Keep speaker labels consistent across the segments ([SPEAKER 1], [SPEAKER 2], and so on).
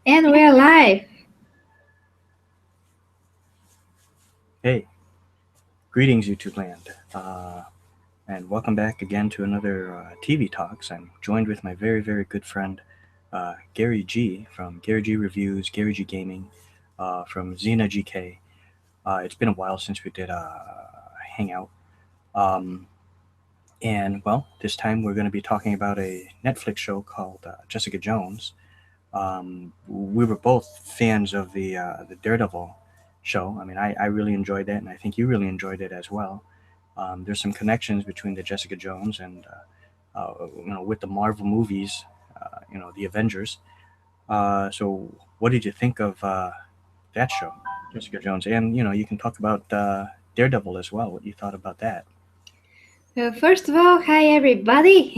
[SPEAKER 1] And we're live.
[SPEAKER 2] Hey, greetings, YouTube land, and welcome back again to another TV Talks. I'm joined with my very, very good friend Gary G from Gary G Reviews, Gary G Gaming, from Xena GK. It's been a while since we did a hangout, um, and well, this time we're going to be talking about a Netflix show called Jessica Jones. We were both fans of the Daredevil show. I mean, I really enjoyed it, and I think you really enjoyed it as well. There's some connections between the Jessica Jones and with the Marvel movies, the Avengers. So, what did you think of that show, Jessica Jones? And you can talk about Daredevil as well. What you thought about that?
[SPEAKER 1] First of all, hi everybody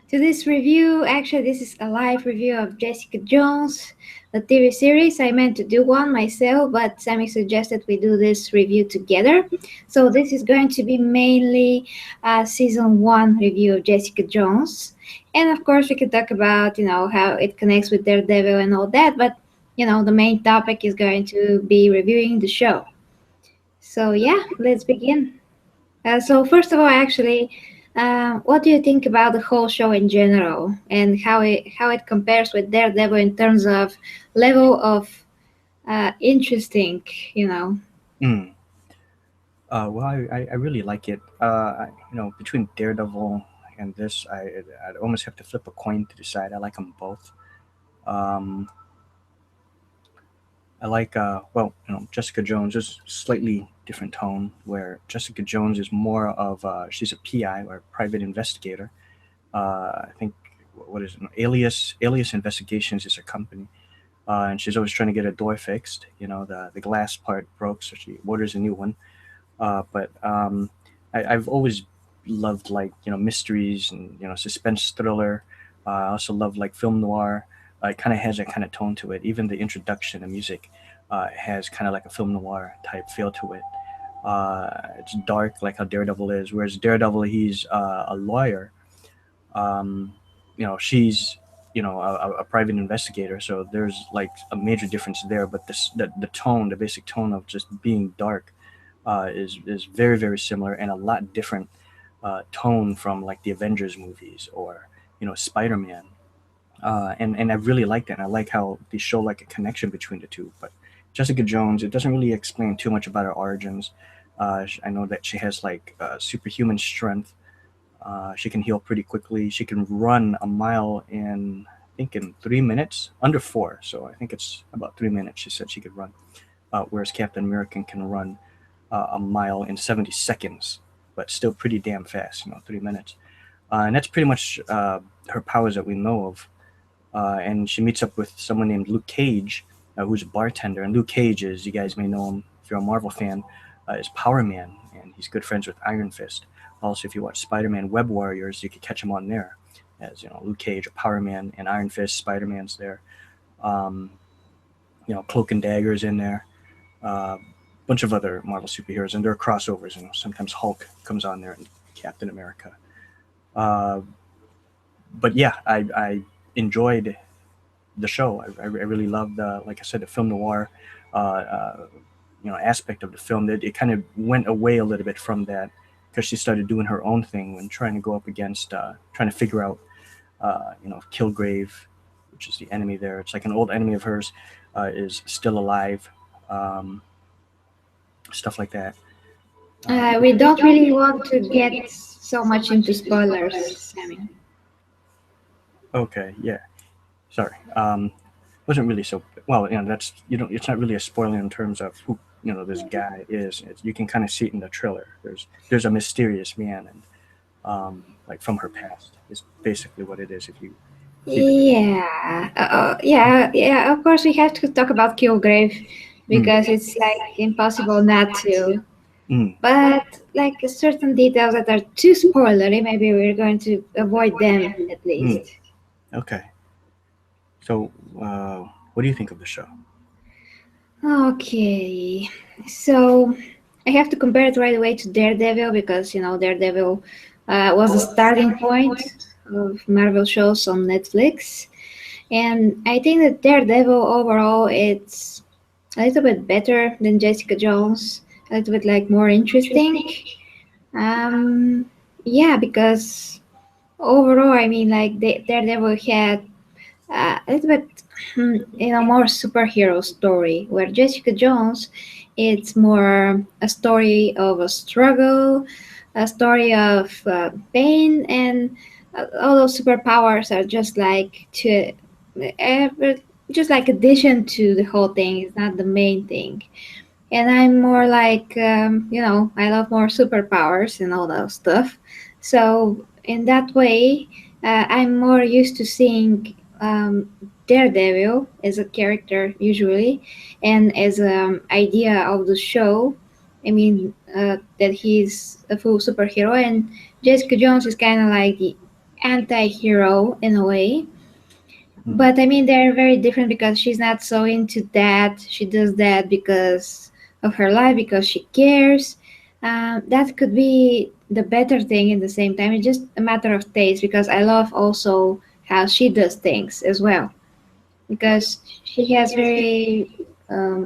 [SPEAKER 1] to this review. Actually, this is a live review of Jessica Jones, the TV series. I meant to do one myself, but Sammy suggested we do this review together. So, this is going to be mainly a season one review of Jessica Jones. And of course, we could talk about, how it connects with Daredevil and all that, but the main topic is going to be reviewing the show. So, yeah, let's begin. So first of all, actually, what do you think about the whole show in general, and how it compares with Daredevil in terms of level of interesting? You know.
[SPEAKER 2] Mm. Well, I really like it. Between Daredevil and this, I'd almost have to flip a coin to decide. I like them both. Um, I like Jessica Jones is slightly different tone where Jessica Jones is more of she's a PI or private investigator. I think what is it? Alias Investigations is her company, and she's always trying to get a door fixed. The glass part broke, so she orders a new one. But I've always loved mysteries and suspense thriller. I also love like film noir. It kind of has that kind of tone to it. Even the introduction, the music, has kind of like a film noir type feel to it. It's dark like how Daredevil is, whereas Daredevil he's a lawyer. Um, she's a private investigator, so there's like a major difference there. But the tone, the basic tone of just being dark is very very similar and a lot different tone from like the Avengers movies or Spider-Man. And I really like that. And I like how they show like a connection between the two. But Jessica Jones, it doesn't really explain too much about her origins. I know that she has like superhuman strength. She can heal pretty quickly. She can run a mile in, I think, in 3 minutes, under four. So I think it's about 3 minutes. She said she could run, whereas Captain America can run a mile in 70 seconds, but still pretty damn fast. 3 minutes, and that's pretty much her powers that we know of. And she meets up with someone named Luke Cage, who's a bartender. And Luke Cage is, you guys may know him if you're a Marvel fan, is Power Man, and he's good friends with Iron Fist. Also, if you watch Spider-Man Web Warriors, you could catch him on there as Luke Cage, or Power Man, and Iron Fist. Spider-Man's there. Um, Cloak and Dagger's in there. Bunch of other Marvel superheroes, and there are crossovers. Sometimes Hulk comes on there and Captain America. Uh, but yeah, I enjoyed the show. I really loved like I said, the film noir, uh, uh, aspect of the film. That it kind of went away a little bit from that because she started doing her own thing when trying to go up against, trying to figure out, Kilgrave, which is the enemy there. It's like an old enemy of hers is still alive. Um, Stuff like that.
[SPEAKER 1] We don't really want to get so much into spoilers, Sammy.
[SPEAKER 2] Okay, yeah. Sorry. Wasn't really so well. That's It's not really a spoiler in terms of who this guy is. You can kind of see it in the trailer. There's a mysterious man, and like from her past is basically what it is. If you see the
[SPEAKER 1] Yeah. Of course, we have to talk about Kilgrave
[SPEAKER 2] mm,
[SPEAKER 1] because it's like impossible not to.
[SPEAKER 2] mm,
[SPEAKER 1] But like certain details that are too spoilery, maybe we're going to avoid them at
[SPEAKER 2] mm.
[SPEAKER 1] least.
[SPEAKER 2] Okay. So, what do you think of the show?
[SPEAKER 1] Okay, so I have to compare it right away to Daredevil because Daredevil was the starting point of Marvel shows on Netflix, And I think that Daredevil overall it's a little bit better than Jessica Jones, a little bit like more interesting. Um, yeah, because overall, I mean, like Daredevil had a little bit, more superhero story, where Jessica Jones, it's more a story of a struggle, a story of pain, and all those superpowers are just like uh, just like addition to the whole thing. It's not the main thing. And I'm more like, I love more superpowers and all that stuff. So in that way, I'm more used to seeing Daredevil as a character usually, and as an idea of the show. I mean, that he's a full superhero, and Jessica Jones is kind of like the anti-hero in a way.
[SPEAKER 2] Mm.
[SPEAKER 1] But I mean, they're very different because she's not so into that. She does that because of her life, because she cares. That could be the better thing in the same time. It's just a matter of taste because I love also how she does things as well. Because she has very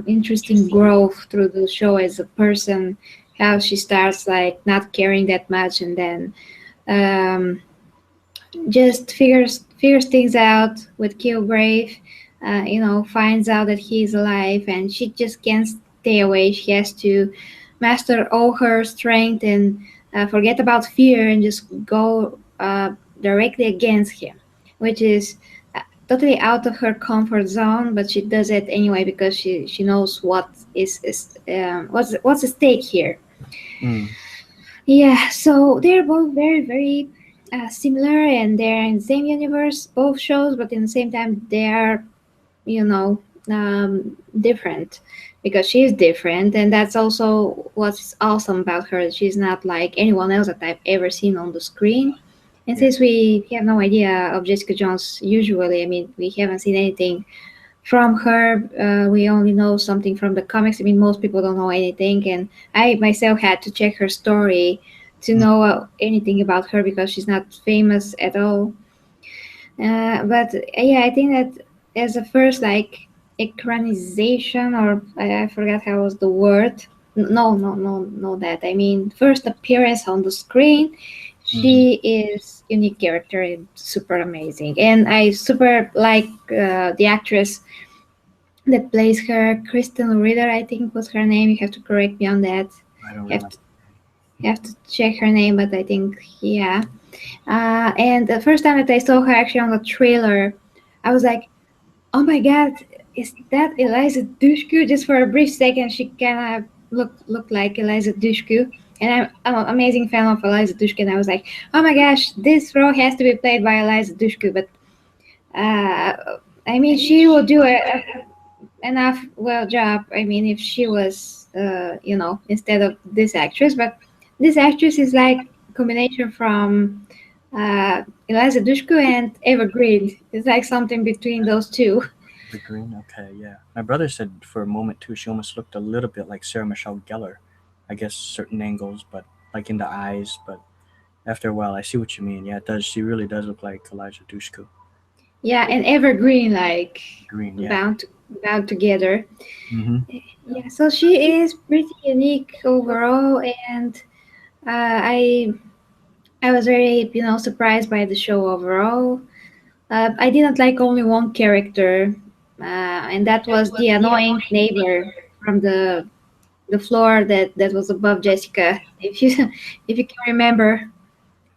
[SPEAKER 1] interesting growth through the show as a person. How she starts like not caring that much, and then um, just figures things out with Kilgrave. Finds out that he's alive, and she just can't stay away. She has to master all her strength and forget about fear and just go directly against him, which is totally out of her comfort zone. But she does it anyway because she knows what what's at stake here.
[SPEAKER 2] Mm.
[SPEAKER 1] Yeah, so they're both very, very similar, and they're in the same universe, both shows, but in the same time, they are, you know, different because she's different, and that's also what's awesome about her. She's not like anyone else that I've ever seen on the screen. And
[SPEAKER 2] Yeah.
[SPEAKER 1] since we have no idea of Jessica Jones usually, I mean, we haven't seen anything from her. We only know something from the comics. I mean, most people don't know anything, and I myself had to check her story to
[SPEAKER 2] Mm.
[SPEAKER 1] know anything about her because she's not famous at all. But yeah, I think that as a first like equalization, or I forgot how was the word. No, no, no, no. That I mean, first appearance on the screen,
[SPEAKER 2] Hmm.
[SPEAKER 1] she is unique character and super amazing, and I super like the actress that plays her, Krysten Ritter, I think was her name. You have to correct me on that.
[SPEAKER 2] I don't
[SPEAKER 1] You have
[SPEAKER 2] remember.
[SPEAKER 1] to you have to check her name, but I think yeah. And the first time that I saw her actually on the trailer, I was like, "Oh my God, is that Eliza Dushku?" Just for a brief second, she kind of looked like Eliza Dushku. And I'm an amazing fan of Eliza Dushku, and I was like, "Oh my gosh, this role has to be played by Eliza Dushku." But uh, I mean, she will do enough well job. I mean, if she was, instead of this actress, but this actress is like a combination from Eliza Dushku and Eva Green. It's like something between those two.
[SPEAKER 2] The green. Okay, yeah. My brother said for a moment too, she almost looked a little bit like Sarah Michelle Gellar. I guess certain angles, but like in the eyes. But after a while, I see what you mean. Yeah, it does. She really does look like Elijah Dushku.
[SPEAKER 1] Yeah, and Eva Green like
[SPEAKER 2] Green. Yeah.
[SPEAKER 1] bound bound together.
[SPEAKER 2] Mm-hmm.
[SPEAKER 1] Yeah, so she is pretty unique overall, and I was very surprised by the show overall. I didn't like only one character, and that was the annoying neighbor from the floor that was above Jessica. If you if you can remember,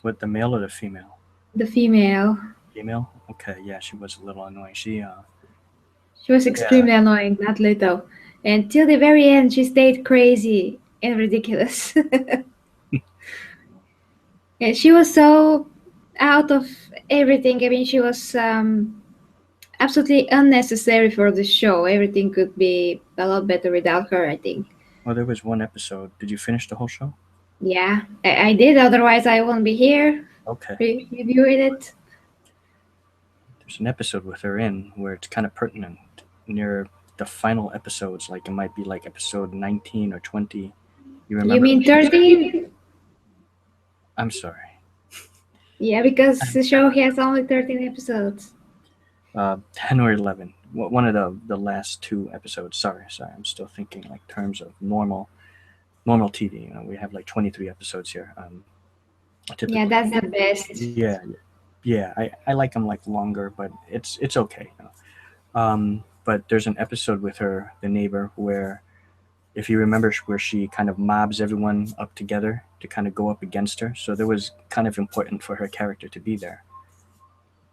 [SPEAKER 2] With the male or the female?
[SPEAKER 1] the female,
[SPEAKER 2] Female. Okay. Yeah, she was a little annoying. She.
[SPEAKER 1] she was
[SPEAKER 2] Yeah.
[SPEAKER 1] extremely annoying, not little. And till the very end, she stayed crazy and ridiculous. And she was so out of everything. I mean, she was absolutely unnecessary for the show. Everything could be a lot better without her, I think.
[SPEAKER 2] Well, there was one episode. Did you finish the whole show?
[SPEAKER 1] Yeah, I did. Otherwise, I wouldn't be here
[SPEAKER 2] Okay.
[SPEAKER 1] reviewing it.
[SPEAKER 2] There's an episode with her in where it's kind of pertinent near the final episodes. Like it might be like episode 19 or 20. You
[SPEAKER 1] You
[SPEAKER 2] remember?
[SPEAKER 1] mean 13?
[SPEAKER 2] I'm sorry.
[SPEAKER 1] Yeah, because the show has only 13 episodes.
[SPEAKER 2] 10 or 11. One of the last two episodes. Sorry. I'm still thinking like terms of normal TV. You know, we have like 23 episodes here.
[SPEAKER 1] Yeah,
[SPEAKER 2] Typically.
[SPEAKER 1] that's the best.
[SPEAKER 2] Yeah. I like them like longer, but it's okay. You know? But there's an episode with her, the neighbor, where if you remember, where she kind of mobs everyone up together to kind of go up against her. So there was kind of important for her character to be there,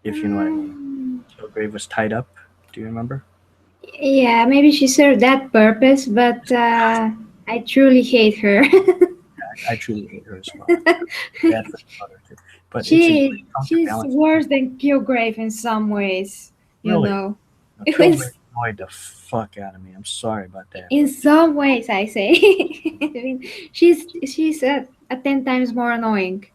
[SPEAKER 2] if you know what I mean.
[SPEAKER 1] Mm,
[SPEAKER 2] Kilgrave was tied up. Do you remember?
[SPEAKER 1] yeah, maybe she served that purpose, but I truly hate her.
[SPEAKER 2] I truly hate her as well. Bad for the mother too. But it's a great
[SPEAKER 1] She's
[SPEAKER 2] counterbalance.
[SPEAKER 1] worse than Kilgrave in some ways, you
[SPEAKER 2] Really,
[SPEAKER 1] know.
[SPEAKER 2] now,
[SPEAKER 1] In,
[SPEAKER 2] Kilgrave annoyed the fuck out of me. I'm sorry about that,
[SPEAKER 1] in
[SPEAKER 2] but
[SPEAKER 1] some ways, I say. I mean, she's a 10 times more annoying.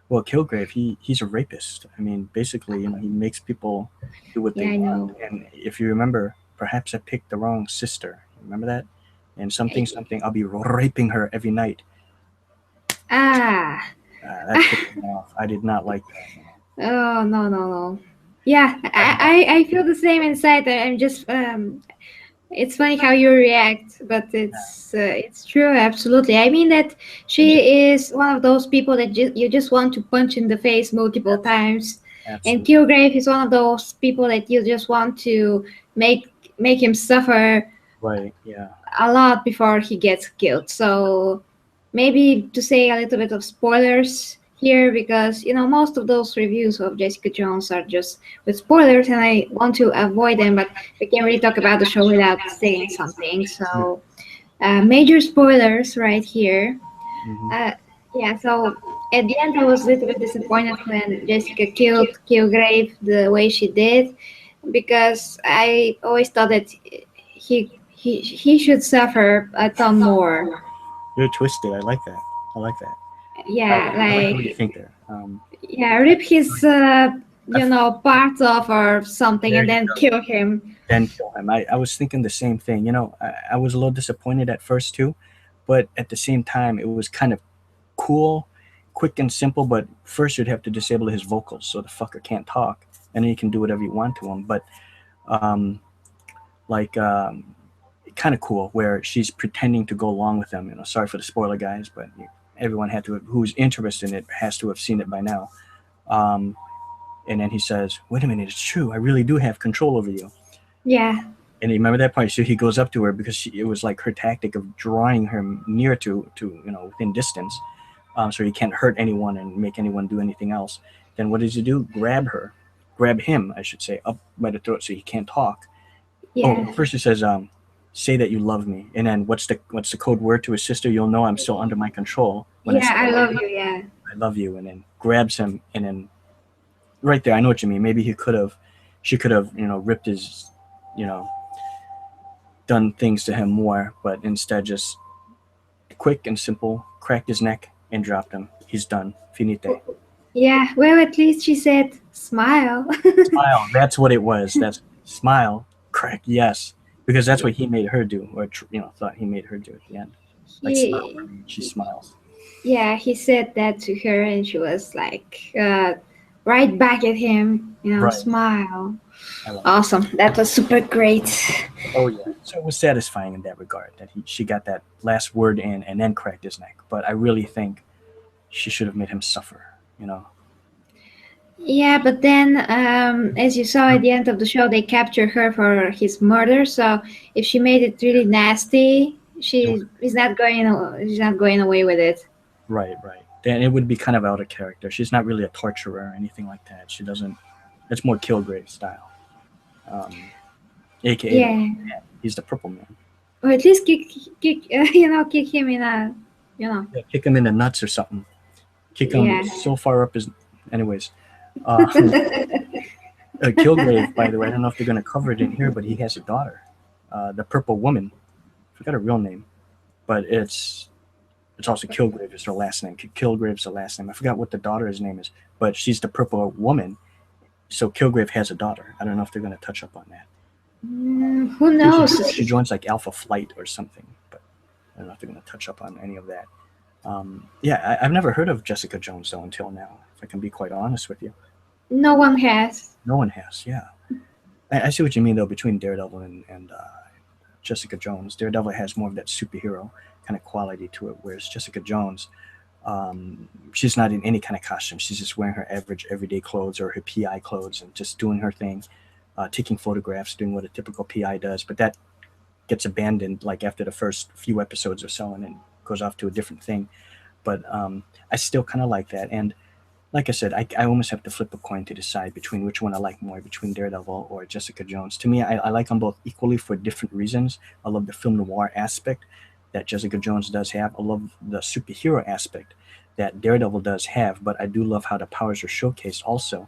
[SPEAKER 2] well, Kilgrave, he's a rapist. I mean, basically, you know, he makes people do what
[SPEAKER 1] Yeah,
[SPEAKER 2] they
[SPEAKER 1] I
[SPEAKER 2] want.
[SPEAKER 1] know.
[SPEAKER 2] And if you remember, perhaps I picked the wrong sister. Remember that? And something something, I'll be raping her every night.
[SPEAKER 1] Ah.
[SPEAKER 2] That pissed me off. I did not like that.
[SPEAKER 1] Oh, no, no, no. Yeah,
[SPEAKER 2] I did not.
[SPEAKER 1] I feel the same inside. I'm just it's funny how you react, but it's true, absolutely. I mean that
[SPEAKER 2] And just
[SPEAKER 1] she is one of those people that you just want to punch in the face multiple
[SPEAKER 2] absolutely,
[SPEAKER 1] times, and
[SPEAKER 2] absolutely
[SPEAKER 1] Kilgrave is one of those people that you just want to make make him suffer
[SPEAKER 2] right. Yeah.
[SPEAKER 1] a lot before he gets killed. So maybe to say a little bit of spoilers here, because most of those reviews of Jessica Jones are just with spoilers, and I want to avoid them. But we can't really talk about the show without saying something.
[SPEAKER 2] Mm-hmm.
[SPEAKER 1] So major spoilers right here.
[SPEAKER 2] Mm-hmm.
[SPEAKER 1] Uh, yeah. So at the end, I was a little bit disappointed when Jessica killed Kilgrave the way she did, because I always thought that he should suffer a ton more.
[SPEAKER 2] You're twisted. I like that. I like that.
[SPEAKER 1] Yeah,
[SPEAKER 2] I like the way you
[SPEAKER 1] like
[SPEAKER 2] think there.
[SPEAKER 1] yeah, rip his
[SPEAKER 2] I,
[SPEAKER 1] parts off or something,
[SPEAKER 2] there
[SPEAKER 1] and
[SPEAKER 2] you
[SPEAKER 1] then
[SPEAKER 2] go.
[SPEAKER 1] kill him.
[SPEAKER 2] Then kill him. I was thinking the same thing. You know, I was a little disappointed at first too, but at the same time, it was kind of cool, quick and simple. But first, you'd have to disable his vocals so the fucker can't talk, and then you can do whatever you want to him. But um, like kind of cool where she's pretending to go along with them. You know, sorry for the spoiler, guys, but everyone had to who's interested in it has to have seen it by now. Um, and then he says, "Wait a minute, it's true. I really do have control over you."
[SPEAKER 1] Yeah,
[SPEAKER 2] And you remember that part? So he goes up to her because it was like her tactic of drawing her near to within distance, so he can't hurt anyone and make anyone do anything else. Then what does he do? Grab him, I should say, up by the throat so he can't talk. Oh,
[SPEAKER 1] yeah,
[SPEAKER 2] first he says, "Say that you love me," and then what's the code word to his sister? You'll know I'm still under my control when I
[SPEAKER 1] yeah.
[SPEAKER 2] say
[SPEAKER 1] I love you. Yeah,
[SPEAKER 2] I love you, and then grabs him, and then right there, I know what you mean. Maybe she could have, ripped his, you know, done things to him more, but instead just quick and simple, cracked his neck and dropped him. He's done. Finite.
[SPEAKER 1] yeah. Well, at least she said smile.
[SPEAKER 2] Smile. That's what it was. That's smile. Crack. Yes, because that's what he made her do, or thought he made her do at the end. Like smile
[SPEAKER 1] he,
[SPEAKER 2] for me. She smiles.
[SPEAKER 1] yeah, he said that to her, and she was like, right back at him.
[SPEAKER 2] Right.
[SPEAKER 1] Smile.
[SPEAKER 2] I love it.
[SPEAKER 1] Awesome. That was super great.
[SPEAKER 2] Oh yeah. So it was satisfying in that regard that she got that last word in and then cracked his neck. But I really think she should have made him suffer. You know.
[SPEAKER 1] Yeah, but then, as you saw at the end of the show, they captured her for his murder. So if she made it really nasty,
[SPEAKER 2] It was,
[SPEAKER 1] she's not going away with it.
[SPEAKER 2] right. Right. Then it would be kind of out of character. She's not really a torturer or anything like that. She doesn't. It's more Kilgrave style. Um, A.K.A.
[SPEAKER 1] Yeah,
[SPEAKER 2] He's the purple man.
[SPEAKER 1] or at least kick him in a, you know.
[SPEAKER 2] Yeah, kick him in the nuts or something. Kick him
[SPEAKER 1] Yeah.
[SPEAKER 2] so far up his. Anyways, Kilgrave, by the way, I don't know if they're going to cover it in here, but he has a daughter, the Purple Woman. I forgot her real name, but it's also Kilgrave is her last name. Kilgrave's the last name. I forgot what the daughter's name is, but she's the Purple Woman. So Kilgrave has a daughter. I don't know if they're going to touch up on that.
[SPEAKER 1] Who knows?
[SPEAKER 2] She joins like Alpha Flight or something, but I don't know if they're going to touch up on any of that. Yeah, I've never heard of Jessica Jones though until now. If I can be quite honest with you,
[SPEAKER 1] No one has.
[SPEAKER 2] no one has. Yeah, I see what you mean though between Daredevil and Jessica Jones. Daredevil has more of that superhero kind of quality to it, whereas Jessica Jones, um, she's not in any kind of costume. She's just wearing her average everyday clothes or her PI clothes and just doing her thing, taking photographs, doing what a typical PI does. But that gets abandoned like after the first few episodes or so, and then goes off to a different thing. But I still kind of like that. And like I said, I almost have to flip a coin to decide between which one I like more, between Daredevil or Jessica Jones. To me, I like them both equally for different reasons. I love the film noir aspect that Jessica Jones does have. I love the superhero aspect that Daredevil does have, but I do love how the powers are showcased also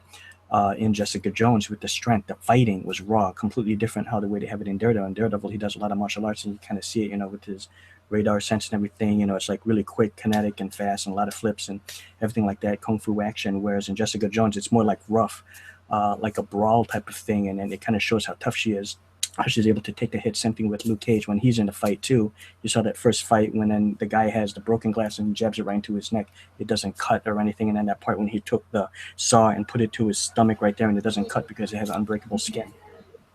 [SPEAKER 2] in Jessica Jones with the strength. The fighting was raw, completely different how the way they have it in Daredevil. In Daredevil, he does a lot of martial arts, and you kind of see it, with his radar sense and everything. It's like really quick, kinetic, and fast, and a lot of flips and everything like that, kung fu action. Whereas in Jessica Jones, it's more like rough, like a brawl type of thing, and then it kind of shows how tough she is. How she's able to take the hit. Same thing with Luke Cage when he's in the fight too. You saw that first fight when then the guy has the broken glass and jabs it right into his neck. It doesn't cut or anything. And then that part when he took the saw and put it to his stomach right there, and it doesn't cut because it has unbreakable skin.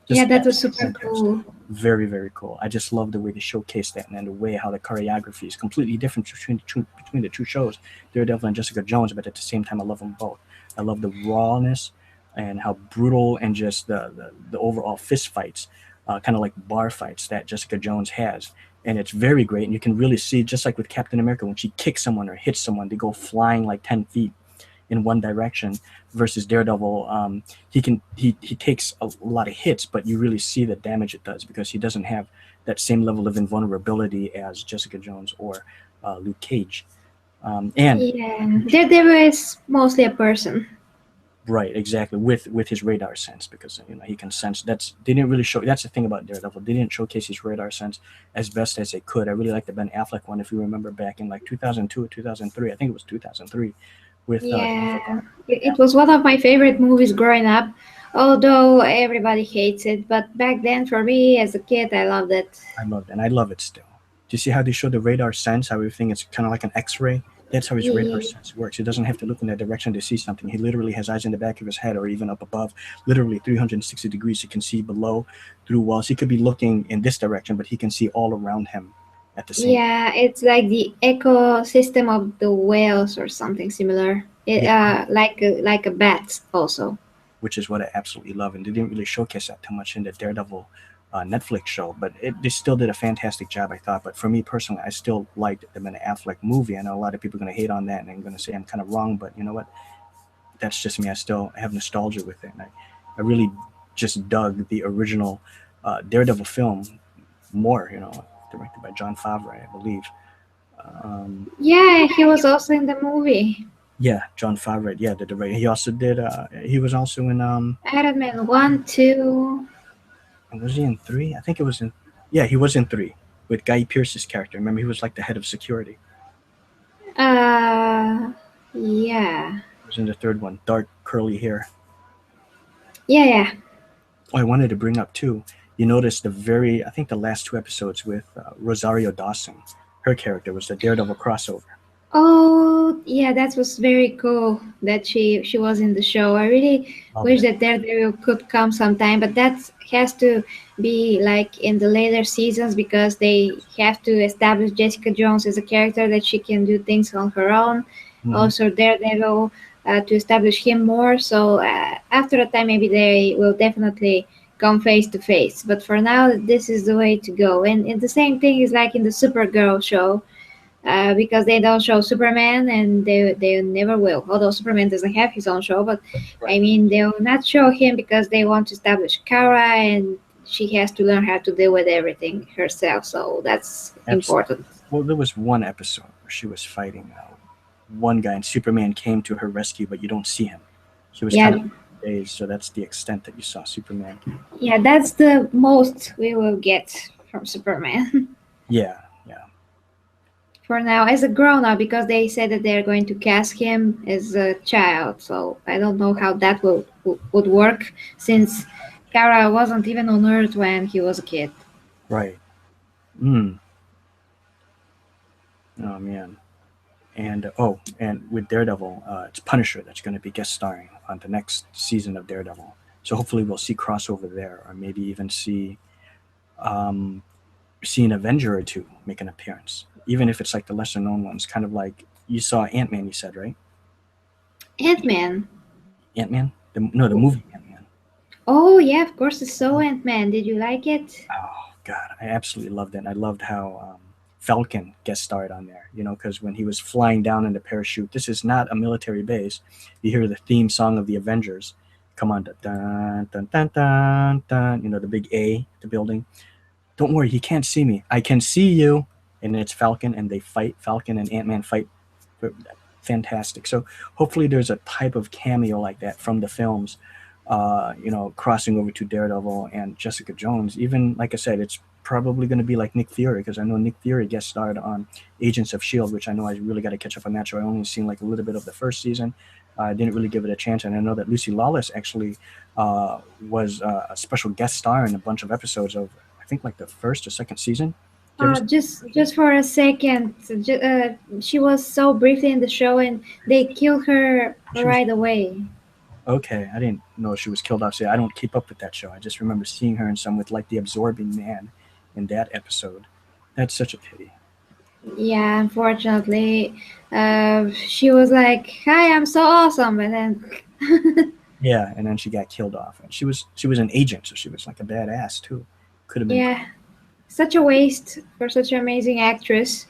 [SPEAKER 1] Yeah,
[SPEAKER 2] Just
[SPEAKER 1] that was
[SPEAKER 2] absolutely
[SPEAKER 1] super
[SPEAKER 2] fantastic.
[SPEAKER 1] cool.
[SPEAKER 2] Very, very cool. I just love the way they showcase that, and then the way how the choreography is completely different between the two shows, Daredevil and Jessica Jones. But at the same time, I love them both. I love the rawness and how brutal and just the overall fist fights, kind of like bar fights that Jessica Jones has. And it's very great, and you can really see, just like with Captain America, when she kicks someone or hits someone, they go flying like 10 feet in one direction versus Daredevil. He takes a lot of hits, but you really see the damage it does because he doesn't have that same level of invulnerability as Jessica Jones or Luke Cage. And
[SPEAKER 1] Yeah, Daredevil is mostly a person.
[SPEAKER 2] right, exactly, with his radar sense, because he can sense. They didn't really show. That's the thing about Daredevil. They didn't showcase his radar sense as best as they could. I really like the Ben Affleck one. If you remember back in like 2002 or 2003, I think it was 2003, with
[SPEAKER 1] Yeah,
[SPEAKER 2] Trafalgar.
[SPEAKER 1] it was one of my favorite movies growing up, although everybody hates it. But back then, for me as a kid, I loved it.
[SPEAKER 2] I loved it, and I love it still. Do you see how they show the radar sense? How everything is kind of like an X-ray. That's how his radar
[SPEAKER 1] Ye-
[SPEAKER 2] sense works. He doesn't have to look in that direction to see something. He literally has eyes in the back of his head or even up above, literally 360 degrees. He can see below, through walls. He could be looking in this direction, but he can see all around him at the same time.
[SPEAKER 1] Yeah, it's like the ecosystem of the whales or something similar.
[SPEAKER 2] Yeah,
[SPEAKER 1] Like a bat also.
[SPEAKER 2] which is what I absolutely love. And they didn't really showcase that too much in the Daredevil Netflix show, but they still did a fantastic job, I thought. But for me personally, I still liked the Ben Affleck movie. I know a lot of people are going to hate on that and I'm going to say I'm kind of wrong, but you know what? That's just me. I still have nostalgia with it. And I really just dug the original Daredevil film more, directed by John Favreau, I believe. Um,
[SPEAKER 1] Yeah, he was also in the movie.
[SPEAKER 2] yeah, John Favreau. Yeah, the director. He also did. He was also in.
[SPEAKER 1] Iron Man 1, 2.
[SPEAKER 2] Was he in three? I think it was in. Yeah, he was in three with Guy Pearce's character. Remember, he was like the head of security.
[SPEAKER 1] Uh, yeah.
[SPEAKER 2] He was in the third one. Dark curly hair.
[SPEAKER 1] Yeah, yeah.
[SPEAKER 2] Oh, I wanted to bring up too. You noticed I think the last two episodes with Rosario Dawson. Her character was the Daredevil crossover.
[SPEAKER 1] Oh, yeah, that was very cool that she was in the show. I really
[SPEAKER 2] Loved
[SPEAKER 1] wish
[SPEAKER 2] it.
[SPEAKER 1] that Daredevil could come sometime, but that has to be like in the later seasons because they have to establish Jessica Jones as a character that she can do things on her own.
[SPEAKER 2] Hmm.
[SPEAKER 1] Also, Daredevil to establish him more. So after a time, maybe they will definitely come face to face. But for now, this is the way to go. And the same thing is like in the Supergirl show because they don't show Superman and they never will. Although Superman doesn't have his own show, but I
[SPEAKER 2] Right.
[SPEAKER 1] mean they'll not show him because they want to establish Kara and she has to learn how to deal with everything herself. So that's
[SPEAKER 2] Absolutely.
[SPEAKER 1] important.
[SPEAKER 2] Well, there was one episode where she was fighting one guy, and Superman came to her rescue, but you don't see him. She was kind
[SPEAKER 1] Yeah,
[SPEAKER 2] of dazed, so that's the extent that you saw Superman.
[SPEAKER 1] yeah, that's the most we will get from Superman
[SPEAKER 2] Yeah, yeah.
[SPEAKER 1] for now as a grown up because they said that they're going to cast him as a child. So I don't know how that would work since Kara wasn't even on Earth when he was a kid.
[SPEAKER 2] Right. Mm. Oh man. And with Daredevil, it's Punisher that's going to be guest starring on the next season of Daredevil. So hopefully we'll see crossover there, or maybe even um, see an Avenger or two make an appearance, even if it's like the lesser known ones, kind of like you saw Ant-Man. You said, right?
[SPEAKER 1] Ant-Man.
[SPEAKER 2] Ant-Man, no, the movie Ant-Man.
[SPEAKER 1] Oh yeah, of course, I saw Ant-Man. Did you like it?
[SPEAKER 2] Oh God, I absolutely loved it. And I loved how Falcon guest starred on there. Because when he was flying down in the parachute, this is not a military base. You hear the theme song of the Avengers. Come on, dun dun dun dun dun. The big A, the building. Don't worry, he can't see me. I can see you. And it's Falcon, and they fight. Falcon and Ant-Man fight. Fantastic. So hopefully there's a type of cameo like that from the films, crossing over to Daredevil and Jessica Jones. Even, like I said, it's probably going to be like Nick Fury, because I know Nick Fury guest starred on Agents of S.H.I.E.L.D., which I know I really got to catch up on that show. I only seen like a little bit of the first season. I didn't really give it a chance. And I know that Lucy Lawless actually was a special guest star in a bunch of episodes of, I think, like the first or second season.
[SPEAKER 1] Just for a second, she was so briefly in the show, and they killed her right away.
[SPEAKER 2] Okay, I didn't know she was killed off. So I don't keep up with that show. I just remember seeing her in some with like the absorbing man in that episode. That's such a pity.
[SPEAKER 1] Yeah, unfortunately, she was like, "Hi, I'm so awesome," and then
[SPEAKER 2] Yeah, and then she got killed off. And she was an agent, so she was like a badass too. Could have been.
[SPEAKER 1] yeah, such a waste for such an amazing actress.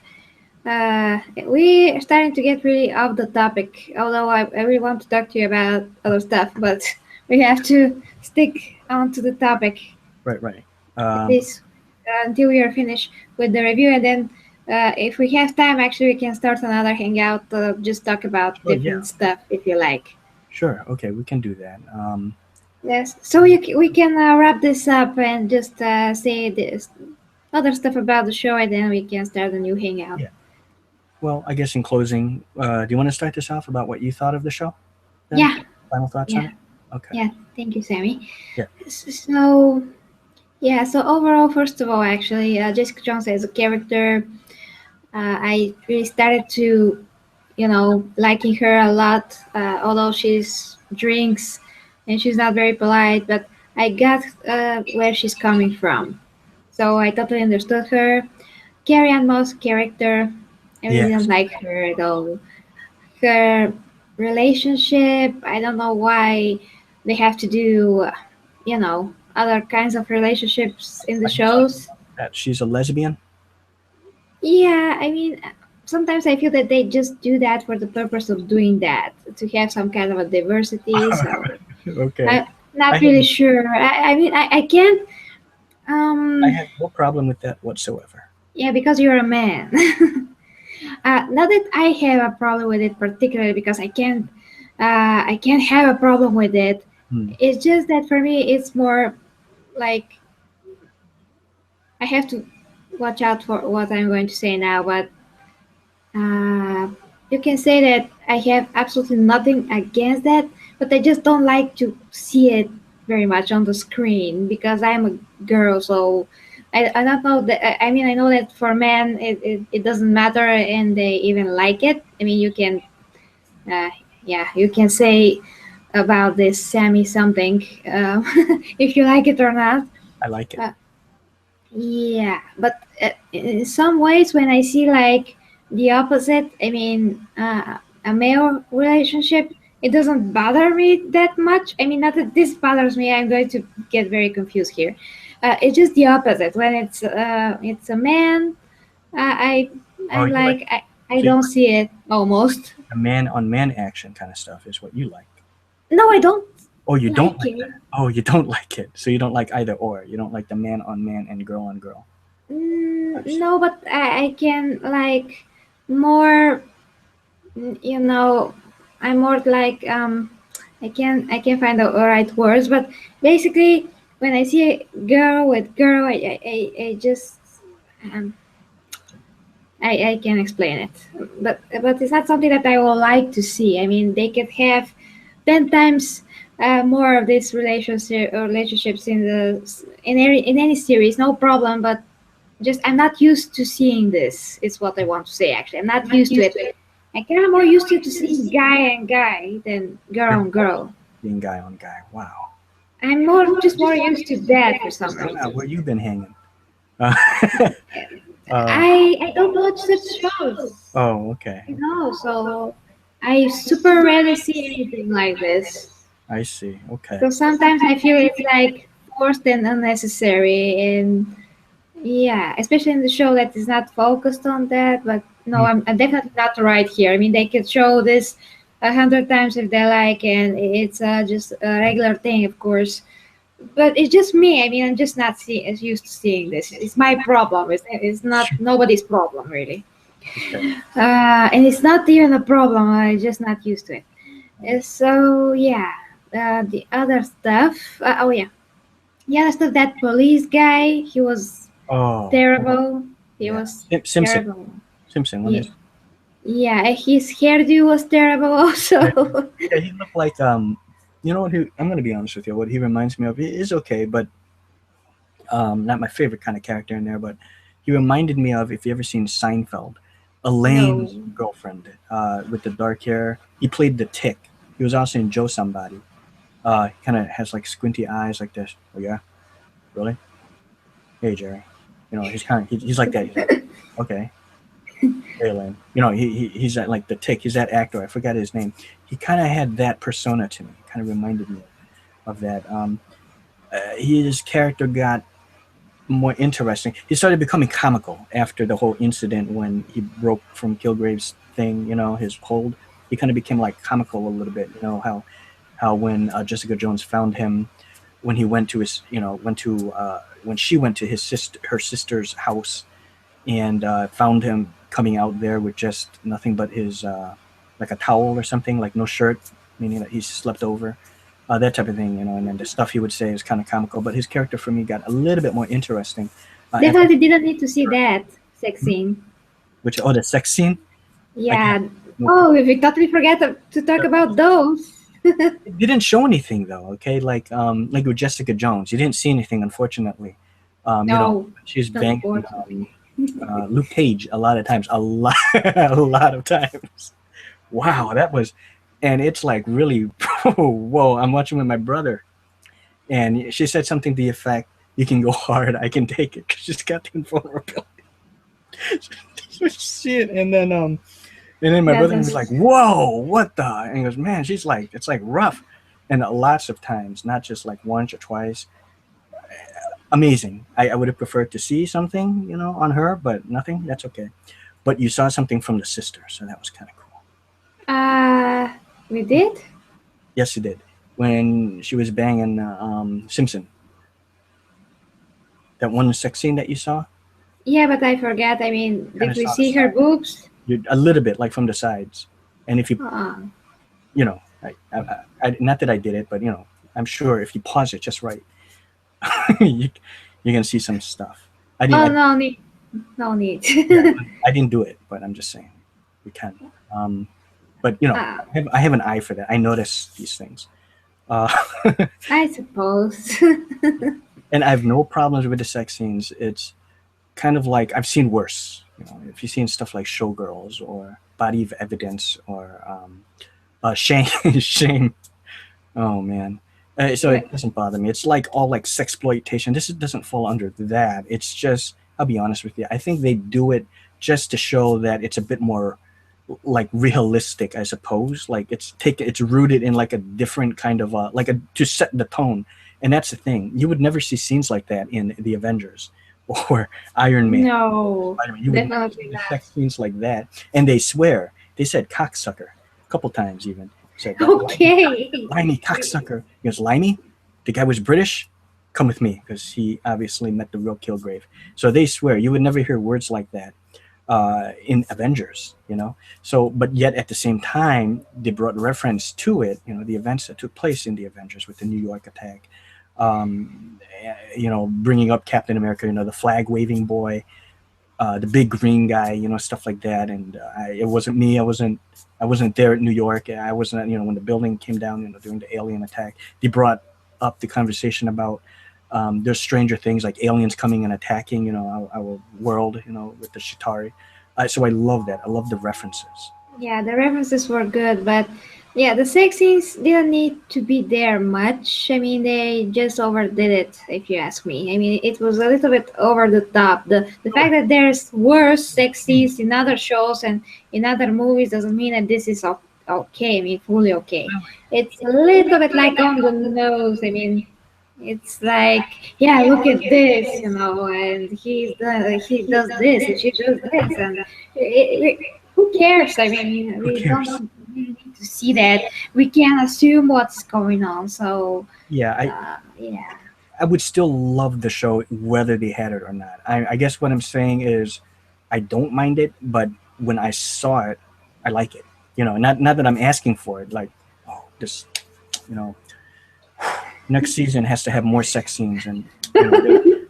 [SPEAKER 1] We are starting to get really off the topic, although I really want to talk to you about other stuff, but we have to stick on to the topic,
[SPEAKER 2] Right.
[SPEAKER 1] at least until we are finished with the review, and then if we have time, actually, we can start another hangout, just talk about different stuff if you like.
[SPEAKER 2] Sure. Okay, we can do that.
[SPEAKER 1] Yes, so we can wrap this up and just say this other stuff about the show, and then we can start a new hangout.
[SPEAKER 2] Yeah. Well, I guess in closing, do you want to start this off about what you thought of the show? Then?
[SPEAKER 1] Yeah.
[SPEAKER 2] Final thoughts on it? Okay.
[SPEAKER 1] Yeah, thank you, Sammy.
[SPEAKER 2] Yeah.
[SPEAKER 1] So overall, first of all, actually, Jessica Jones as a character, I really started to, liking her a lot, although she's drinks and she's not very polite, but I got where she's coming from. So I totally understood her. Carrie-Anne Moss character, I really didn't like her at all. Her relationship, I don't know why they have to do, other kinds of relationships in the shows.
[SPEAKER 2] That she's a lesbian?
[SPEAKER 1] Yeah, I mean, sometimes I feel that they just do that for the purpose of doing that, to have some kind of a diversity. So
[SPEAKER 2] Okay.
[SPEAKER 1] I'm not really sure. I can't.
[SPEAKER 2] I have no problem with that whatsoever.
[SPEAKER 1] Yeah, because you're a man. Not that I have a problem with it particularly, because I can't have a problem with it. It's just that for me, it's more like I have to watch out for what I'm going to say now, but you can say that I have absolutely nothing against that, but I just don't like to see it very much on the screen because I'm a girl, so I don't know that. I mean, I know that for men it doesn't matter and they even like it. I mean, you can you can say about this Sammy something if you like it or not.
[SPEAKER 2] I like it.
[SPEAKER 1] Yeah, but in some ways, when I see like the opposite, I mean, a male relationship, it doesn't bother me that much. I mean, not that this bothers me. I'm going to get very confused here. It's just the opposite. When it's a man, I don't see it almost.
[SPEAKER 2] A man on man action kind of stuff is what you like.
[SPEAKER 1] No, I don't.
[SPEAKER 2] Oh, you don't like that? Oh, you don't like it. So you don't like either or. You don't like the man on man and girl on girl.
[SPEAKER 1] No, but I can like more. I'm more like I can find the right words, but basically when I see a girl with girl, I just I can explain it, but it's not something that I would like to see. I mean, they could have 10 times more of these relationships in any series, no problem. But just I'm not used to seeing this. Is what I want to say. Actually, I'm not used to it. I kind of more used to seeing guy and guy than girl on girl.
[SPEAKER 2] Being guy on guy. Wow.
[SPEAKER 1] I'm more used to that for some
[SPEAKER 2] Yeah,
[SPEAKER 1] reason.
[SPEAKER 2] where you been hanging? Uh, uh,
[SPEAKER 1] I don't watch such shows,
[SPEAKER 2] oh, okay.
[SPEAKER 1] so I super rarely see anything like this.
[SPEAKER 2] I see. Okay.
[SPEAKER 1] So sometimes I feel it's like forced and unnecessary, and yeah, especially in the show that is not focused on that. But no,
[SPEAKER 2] Mm,
[SPEAKER 1] I'm definitely not right here. I mean, they could show this 100 times if they like, and it's just a regular thing, of course. But it's just me. I mean, I'm just not as used to seeing this. It's my problem. It's not
[SPEAKER 2] sure.
[SPEAKER 1] nobody's problem really.
[SPEAKER 2] Okay.
[SPEAKER 1] And it's not even a problem. I'm just not used to it. So yeah, the other stuff. Oh yeah, the other stuff. That police guy, he was
[SPEAKER 2] Oh,
[SPEAKER 1] terrible. He
[SPEAKER 2] yeah.
[SPEAKER 1] was
[SPEAKER 2] Simpson.
[SPEAKER 1] terrible.
[SPEAKER 2] Simpson. When
[SPEAKER 1] Yeah,
[SPEAKER 2] his
[SPEAKER 1] yeah. And his hairdo was terrible
[SPEAKER 2] yeah,
[SPEAKER 1] also.
[SPEAKER 2] yeah, he looked like you know what? I'm gonna be honest with you. What he reminds me of, he is okay, but not my favorite kind of character in there. But he reminded me of, if you ever seen Seinfeld,
[SPEAKER 1] No.
[SPEAKER 2] Elaine's girlfriend with the dark hair. He played the Tick. He was also in Joe Somebody. He kind of has like squinty eyes like this. Oh yeah, really? Hey Jerry. You know, he's kind of he's like that. He's like, okay, hey Elaine. You know, he's that, like the Tick. He's that actor. I forgot his name. He kind of had that persona to me. Kind of reminded me of that. His character got more interesting. He started becoming comical after the whole incident when he broke from Kilgrave's thing. You know, his hold. He kind of became like comical a little bit. You know how when Jessica Jones found him when he went to his went to when she went to her sister's house and found him coming out there with just nothing but his like a towel or something, like no shirt, meaning that he slept over, that type of thing, and then the stuff he would say is kind of comical, but his character for me got a little bit more interesting after.
[SPEAKER 1] Definitely didn't need to see that sex scene.
[SPEAKER 2] Which, oh, the sex scene, I got
[SPEAKER 1] Yeah.
[SPEAKER 2] no
[SPEAKER 1] Oh,
[SPEAKER 2] problem.
[SPEAKER 1] we totally forgot to talk about those.
[SPEAKER 2] It didn't show anything though, okay, like with Jessica Jones, you didn't see anything, unfortunately.
[SPEAKER 1] No,
[SPEAKER 2] She's banging
[SPEAKER 1] unfortunately.
[SPEAKER 2] Luke Cage a lot of times, a lot, a lot of times. Wow, that was, and it's like really, whoa. I'm watching with my brother, and she said something to the effect, "You can go hard, I can take it," 'cause she's got the invulnerability. See it, and then my
[SPEAKER 1] That's
[SPEAKER 2] brother was like, "Whoa, what the?" And he goes, "Man, she's like, it's like rough," and lots of times, not just like once or twice. Amazing. I would have preferred to see something, on her, but nothing. That's okay. But you saw something from the sister, so that was kind of cool.
[SPEAKER 1] uh, we did.
[SPEAKER 2] Yes, you did. When she was banging Simpson, that one sex scene that you saw,
[SPEAKER 1] Yeah, but I forgot. I mean,
[SPEAKER 2] kind
[SPEAKER 1] did
[SPEAKER 2] of
[SPEAKER 1] we
[SPEAKER 2] saw the
[SPEAKER 1] see her
[SPEAKER 2] side,
[SPEAKER 1] boobs?
[SPEAKER 2] a little bit, like from the sides. And if you,
[SPEAKER 1] Uh,
[SPEAKER 2] you know, not that I did it, but I'm sure if you pause it just right, you, you're gonna see some stuff. I didn't.
[SPEAKER 1] oh, no need. No need.
[SPEAKER 2] Yeah, I didn't do it, but I'm just saying we can. Um, but
[SPEAKER 1] uh,
[SPEAKER 2] I have an eye for that. I notice these things, uh,
[SPEAKER 1] I suppose.
[SPEAKER 2] and I have no problems with the sex scenes. It's kind of like I've seen worse. If you've seen stuff like Showgirls or Body of Evidence or Shame, Shame. Oh man. So
[SPEAKER 1] Wait,
[SPEAKER 2] it doesn't bother me. It's like all like sexploitation. Doesn't fall under that. It's just, I'll be honest with you. I think they do it just to show that it's a bit more like realistic, I suppose. Like it's rooted in like a different kind of like a to set the tone. And that's the thing. You would never see scenes like that in the Avengers or Iron Man,
[SPEAKER 1] no,
[SPEAKER 2] Spider-Man. You would never
[SPEAKER 1] definitely
[SPEAKER 2] see
[SPEAKER 1] not.
[SPEAKER 2] sex scenes like that. And they swear. They said cocksucker a couple times even. Said that
[SPEAKER 1] Okay.
[SPEAKER 2] limey cocksucker. He goes, limey? The guy was British? Come with me, because he obviously met the real Kilgrave. So they swear. You would never hear words like that in Avengers. So, but yet at the same time, they brought reference to it, the events that took place in the Avengers with the New York attack. Um, bringing up Captain America, the flag waving boy, the big green guy, stuff like that. And it wasn't me. I wasn't there at New York. I wasn't, when the building came down, during the alien attack. They brought up the conversation about there's stranger things like aliens coming and attacking, our world, with the Chitauri. So I love that. I love the references.
[SPEAKER 1] Yeah, the references were good, but Yeah, the sex scenes didn't need to be there much. I mean, they just overdid it, if you ask me. I mean, it was a little bit over the top. The fact that there's worse sex scenes in other shows and in other movies doesn't mean that this is okay. I mean, fully okay. It's a little bit like on the nose. I mean, it's like, yeah, look at this, and he does this and she does this, and who cares? I mean,
[SPEAKER 2] Who
[SPEAKER 1] we
[SPEAKER 2] cares?
[SPEAKER 1] don't really need to see that. We can assume what's going on. So,
[SPEAKER 2] Yeah,
[SPEAKER 1] yeah,
[SPEAKER 2] I would still love the show whether they had it or not. I guess what I'm saying is I don't mind it, but when I saw it, I like it. Not that I'm asking for it. Like, oh, this, you know, next season has to have more sex scenes, and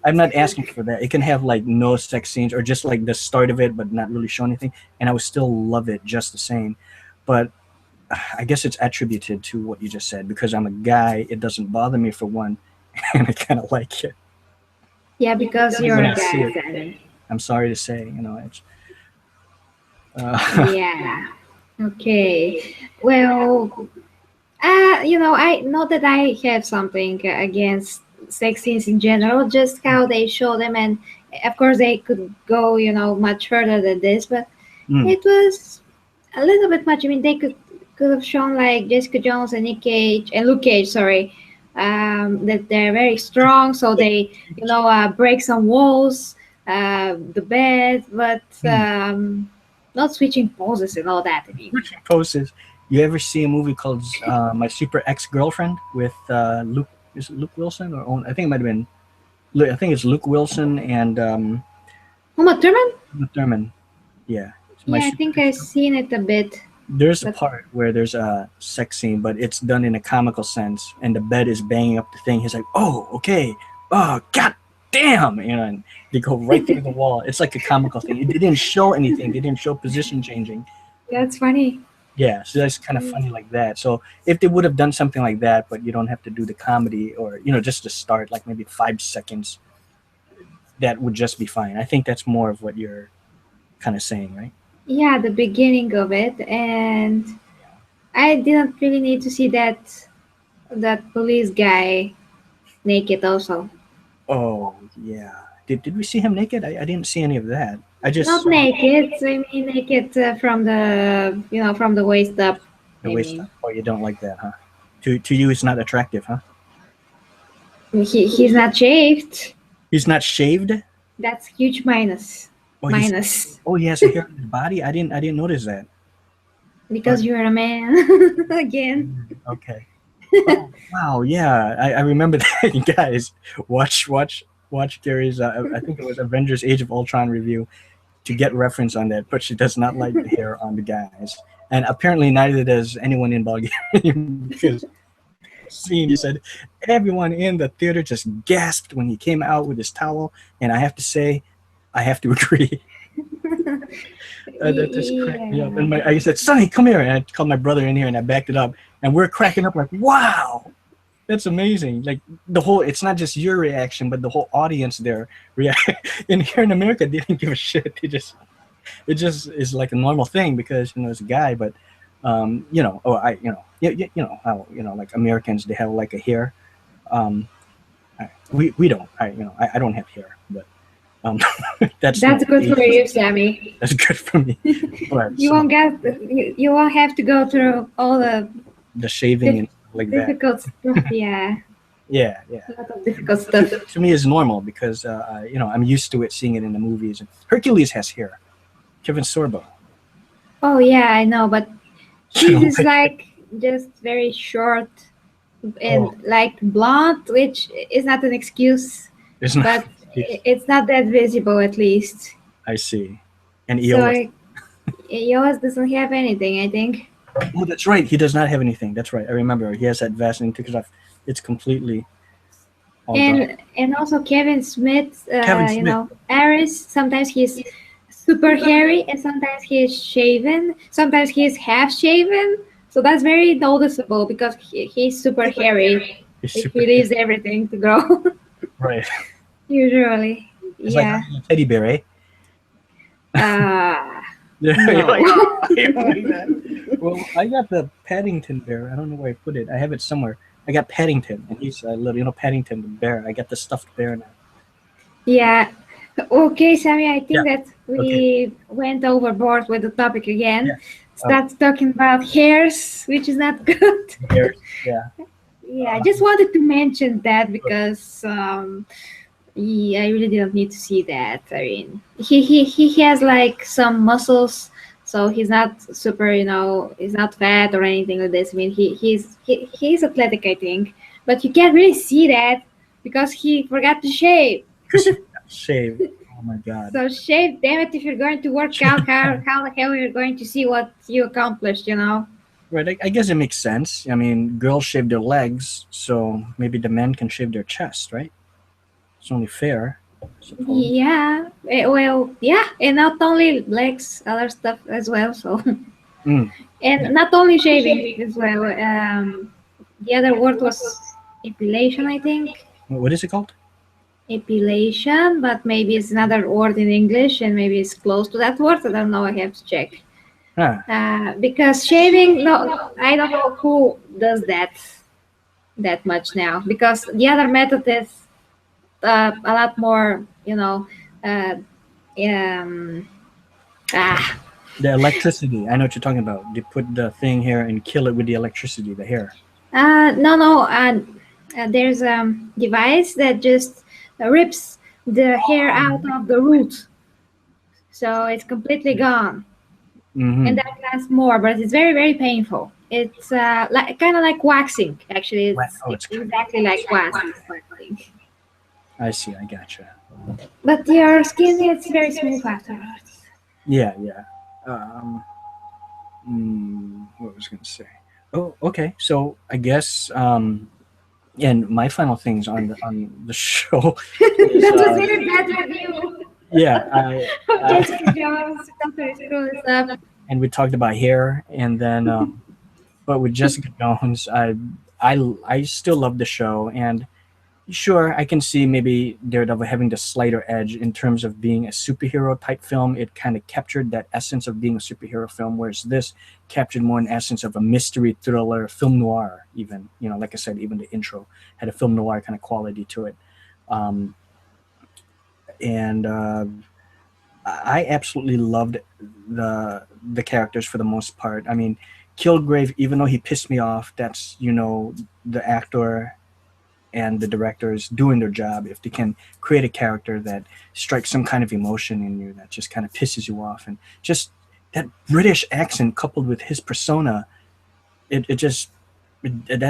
[SPEAKER 2] I'm not asking for that. It can have like no sex scenes or just like the start of it, but not really show anything, and I would still love it just the same. But I guess it's attributed to what you just said because I'm a guy. It doesn't bother me for one, and I kind of like it
[SPEAKER 1] yeah, because you're
[SPEAKER 2] when
[SPEAKER 1] a
[SPEAKER 2] I see
[SPEAKER 1] guy,
[SPEAKER 2] it.
[SPEAKER 1] Sammy.
[SPEAKER 2] I'm sorry to say, it's.
[SPEAKER 1] Yeah. Okay. Well, I know that I have something against sex scenes in general, just how they show them, and of course they could go, much further than this, but
[SPEAKER 2] Mm,
[SPEAKER 1] it was a little bit much. I mean, they could have shown like Jessica Jones and Nick Cage and Luke Cage, sorry, that they're very strong, so they, break some walls, the bed, but
[SPEAKER 2] mm.
[SPEAKER 1] not switching poses and all that. I mean,
[SPEAKER 2] Switching poses. You ever see a movie called My Super Ex Girlfriend with Luke? Is it Luke Wilson or Owen? I think it might have been. I think it's Luke Wilson and
[SPEAKER 1] Uma Thurman?
[SPEAKER 2] Uma Thurman. Yeah, it's My
[SPEAKER 1] Yeah, I
[SPEAKER 2] Super
[SPEAKER 1] think
[SPEAKER 2] Ex
[SPEAKER 1] I've
[SPEAKER 2] Girlfriend.
[SPEAKER 1] seen it a bit,
[SPEAKER 2] There's a
[SPEAKER 1] but
[SPEAKER 2] part where there's a sex scene, but it's done in a comical sense, and the bed is banging up the thing. He's like, "Oh, okay, oh, god damn," and they go right through the wall. It's like a comical thing. They didn't show anything. They didn't show position changing.
[SPEAKER 1] that's funny.
[SPEAKER 2] Yeah, so that's kind of funny like that. So if they would have done something like that, but you don't have to do the comedy or just to start like maybe 5 seconds, that would just be fine. I think that's more of what you're kind of saying, right?
[SPEAKER 1] Yeah, the beginning of it, and I didn't really need to see that police guy naked also.
[SPEAKER 2] Oh yeah. Did we see him naked? I didn't see any of that. I just
[SPEAKER 1] Not
[SPEAKER 2] saw
[SPEAKER 1] naked, I mean naked from the waist up.
[SPEAKER 2] the
[SPEAKER 1] I
[SPEAKER 2] waist stuff.
[SPEAKER 1] mean,
[SPEAKER 2] Oh, you don't like that, huh? To you, it's not attractive, huh?
[SPEAKER 1] he's not shaved.
[SPEAKER 2] He's not shaved.
[SPEAKER 1] That's huge minus.
[SPEAKER 2] Oh,
[SPEAKER 1] Minus
[SPEAKER 2] he has a hair on his body. I didn't notice that. Oh,
[SPEAKER 1] because you're a man again.
[SPEAKER 2] okay. Oh wow, yeah, I remember that. Guys, watch Gary's. I think it was Avengers: Age of Ultron review to get reference on that. But she does not like the hair on the guys, and apparently neither does anyone in Bulgaria because scene he said everyone in the theater just gasped when he came out with his towel, and I have to say, I have to agree. That just cracked me up.
[SPEAKER 1] Yeah.
[SPEAKER 2] And I said, "Sonny, come here," and I called my brother in here, and I backed it up, and we're cracking up like, "Wow." That's amazing. Like the whole, it's not just your reaction, but the whole audience there react. In here in America, they didn't give a shit. It just is like a normal thing because it's a guy. But how like Americans they have like a hair. Um, we don't. I don't have hair, but um, that's
[SPEAKER 1] That's good for you, Sammy.
[SPEAKER 2] that's good for me. But
[SPEAKER 1] You won't get you won't have to go through all the
[SPEAKER 2] the shaving and stuff like that.
[SPEAKER 1] difficult stuff. Yeah,
[SPEAKER 2] Yeah, yeah.
[SPEAKER 1] a lot of difficult stuff.
[SPEAKER 2] To me, is normal because I'm used to it, seeing it in the movies. Hercules has hair. Kevin Sorbo.
[SPEAKER 1] Oh yeah, I know, but
[SPEAKER 2] You
[SPEAKER 1] his
[SPEAKER 2] know,
[SPEAKER 1] is like just very short and
[SPEAKER 2] oh,
[SPEAKER 1] like blonde, which is not an excuse,
[SPEAKER 2] there's not.
[SPEAKER 1] but it's not that visible at least.
[SPEAKER 2] I see. And
[SPEAKER 1] So
[SPEAKER 2] Eolus.
[SPEAKER 1] yours doesn't have anything, I think.
[SPEAKER 2] Oh, that's right. He does not have anything. That's right. I remember. He has that Vaseline because it's completely all gone.
[SPEAKER 1] And also Kevin Smith,
[SPEAKER 2] Kevin Smith.
[SPEAKER 1] Aris. Sometimes he's super hairy, and sometimes he's shaven. Sometimes he's half shaven. So that's very noticeable because he's super hairy.
[SPEAKER 2] He's
[SPEAKER 1] Like
[SPEAKER 2] super
[SPEAKER 1] he leaves everything to grow.
[SPEAKER 2] right.
[SPEAKER 1] Usually,
[SPEAKER 2] It's like
[SPEAKER 1] yeah.
[SPEAKER 2] having a teddy bear, eh?
[SPEAKER 1] Uh,
[SPEAKER 2] You're
[SPEAKER 1] no.
[SPEAKER 2] like, You don't like that? Well, I got the Paddington bear. I don't know where I put it. I have it somewhere. I got Paddington, and he's a little, Paddington the bear. I got the stuffed bear now.
[SPEAKER 1] Yeah. Okay, Sammy, I
[SPEAKER 2] Yeah.
[SPEAKER 1] think that
[SPEAKER 2] Okay.
[SPEAKER 1] we went overboard with the topic again.
[SPEAKER 2] Yeah.
[SPEAKER 1] Start talking about hairs, which is not good.
[SPEAKER 2] Bears. Yeah.
[SPEAKER 1] Yeah, I just wanted to mention that because yeah, I really didn't need to see that. I mean, he has like some muscles, so he's not super, he's not fat or anything like this. I mean, he's athletic, I think, but you can't really see that because he forgot to shave.
[SPEAKER 2] Because he got shaved. Oh my God.
[SPEAKER 1] So shave, damn it! If you're going to work out, how the hell you're going to see what you accomplished?
[SPEAKER 2] Right. I guess it makes sense. I mean, girls shave their legs, so maybe the men can shave their chest, right? It's only fair, I suppose.
[SPEAKER 1] Yeah. Well, yeah, and not only legs, other stuff as well. So,
[SPEAKER 2] Mm.
[SPEAKER 1] and not only shaving as well. The other word was epilation, I think.
[SPEAKER 2] What is it called?
[SPEAKER 1] Epilation, but maybe it's another word in English, and maybe it's close to that word. I don't know. I have to check. Because shaving, no, I don't know who does that much now. Because the other method is a lot more, um, ah,
[SPEAKER 2] The electricity. I know what you're talking about. You put the thing here and kill it with the electricity, the hair.
[SPEAKER 1] no. There's a device that just rips the hair out of the root, so it's completely gone.
[SPEAKER 2] Mm-hmm.
[SPEAKER 1] And that lasts more, but it's very, very painful. It's like kind of like waxing. Actually, it's exactly like waxing.
[SPEAKER 2] I see. I gotcha.
[SPEAKER 1] But your skin gets very smooth afterwards.
[SPEAKER 2] Yeah. What was I going to say? Oh, okay. So I guess, and my final things on the show. Is,
[SPEAKER 1] That was really bad review.
[SPEAKER 2] Yeah,
[SPEAKER 1] Jessica Jones, Colter is cool and stuff.
[SPEAKER 2] and we talked about hair, and then, but with Jessica Jones, I still love the show, and sure, I can see maybe Daredevil having the slighter edge in terms of being a superhero type film. It kind of captured that essence of being a superhero film, whereas this captured more an essence of a mystery thriller, film noir. Even like I said, even the intro had a film noir kind of quality to it, and I absolutely loved the characters for the most part. I mean, Kilgrave, even though he pissed me off, that's the actor and the directors doing their job. If they can create a character that strikes some kind of emotion in you, that just kind of pisses you off, and just that British accent coupled with his persona, that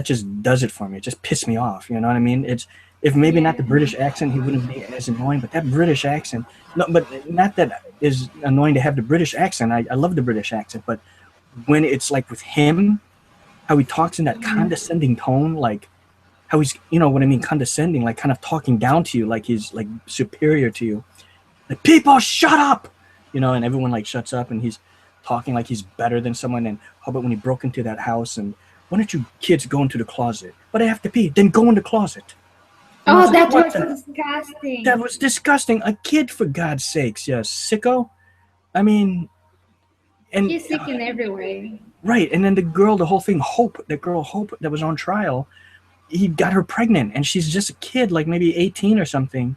[SPEAKER 2] just does it for me. It just pissed me off. You know what I mean? It's if maybe not the British accent, he wouldn't be as annoying, but that British accent. No, but not that is annoying to have the British accent. I love the British accent, but when it's like with him, how he talks in that condescending tone, like how he's, what I mean, condescending, like kind of talking down to you, like he's like superior to you. Like, people, shut up, and everyone like shuts up, and he's talking like he's better than someone. And how about when he broke into that house, and why don't you kids go into the closet? But I have to pee. Then go in the closet.
[SPEAKER 1] Oh, that was disgusting.
[SPEAKER 2] That was disgusting. A kid, for God's sakes, yeah, sicko. I mean, and
[SPEAKER 1] he's sick in every way.
[SPEAKER 2] Right, and then the whole thing, Hope, that girl Hope that was on trial, he got her pregnant, and she's just a kid, like maybe 18 or something.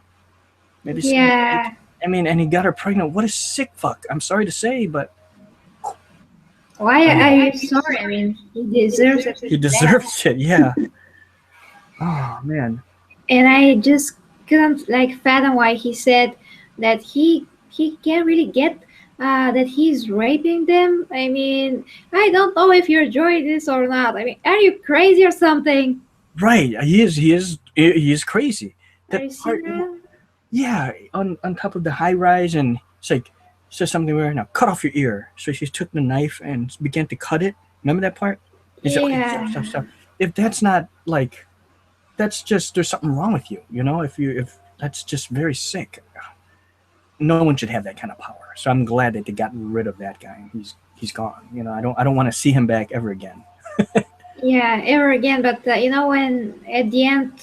[SPEAKER 2] Maybe.
[SPEAKER 1] Yeah.
[SPEAKER 2] I mean, and he got her pregnant. What a sick fuck. I'm sorry to say, but.
[SPEAKER 1] Why are you sorry? I mean, he deserves it.
[SPEAKER 2] He deserves it, yeah. Oh, man.
[SPEAKER 1] And I just couldn't fathom why he said that he can't really get that he's raping them. I mean, I don't know if you're enjoying this or not. I mean, are you crazy or something?
[SPEAKER 2] Right, he is crazy.
[SPEAKER 1] That part,
[SPEAKER 2] yeah, on top of the high rise, and it's like says something where now cut off your ear. So she took the knife and began to cut it. Remember that part? It's
[SPEAKER 1] yeah.
[SPEAKER 2] Like, stop. If that's not like, that's just there's something wrong with you. If that's just very sick. No one should have that kind of power. So I'm glad that they got rid of that guy. He's gone. I don't want to see him back ever again.
[SPEAKER 1] Yeah, ever again. But when at the end,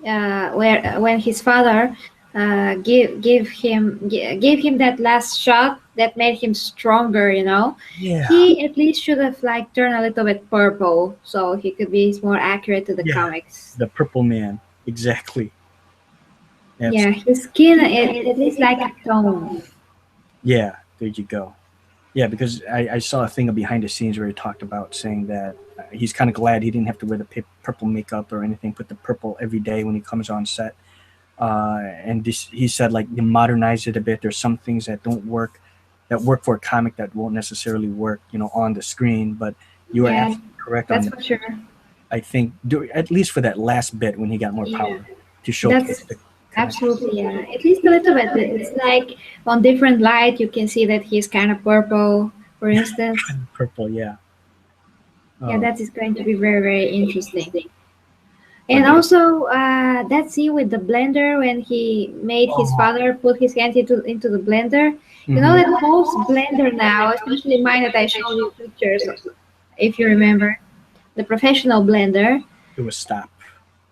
[SPEAKER 1] when his father gave him that last shot that made him stronger, you know.
[SPEAKER 2] Yeah,
[SPEAKER 1] He at least should have like turned a little bit purple so he could be more accurate to the
[SPEAKER 2] yeah,
[SPEAKER 1] comics.
[SPEAKER 2] the purple man, exactly.
[SPEAKER 1] Yeah,
[SPEAKER 2] Absolutely.
[SPEAKER 1] his skin at least like a tone.
[SPEAKER 2] Yeah, there you go. Yeah, because I saw a thing behind the scenes where he talked about saying that he's kind of glad he didn't have to wear the purple makeup or anything, put the purple every day when he comes on set. And he said like you modernize it a bit. There's some things that don't work, that work for a comic that won't necessarily work, on the screen. But you are
[SPEAKER 1] Yeah,
[SPEAKER 2] absolutely correct on
[SPEAKER 1] that's
[SPEAKER 2] that.
[SPEAKER 1] for sure.
[SPEAKER 2] I think at least for that last bit when he got more
[SPEAKER 1] Yeah,
[SPEAKER 2] power to showcase
[SPEAKER 1] that's
[SPEAKER 2] the characters.
[SPEAKER 1] absolutely, yeah. At least a little bit. It's like on different light, you can see that he's kind of purple, for instance.
[SPEAKER 2] Purple, yeah.
[SPEAKER 1] Yeah,
[SPEAKER 2] Oh,
[SPEAKER 1] that is going to be very, very interesting.
[SPEAKER 2] but
[SPEAKER 1] And also, that scene with the blender when he made his
[SPEAKER 2] oh,
[SPEAKER 1] father put his hands into the blender. You know
[SPEAKER 2] hmm,
[SPEAKER 1] that most blender now, especially mine that I showed you pictures, if you remember, the professional blender.
[SPEAKER 2] it was stop.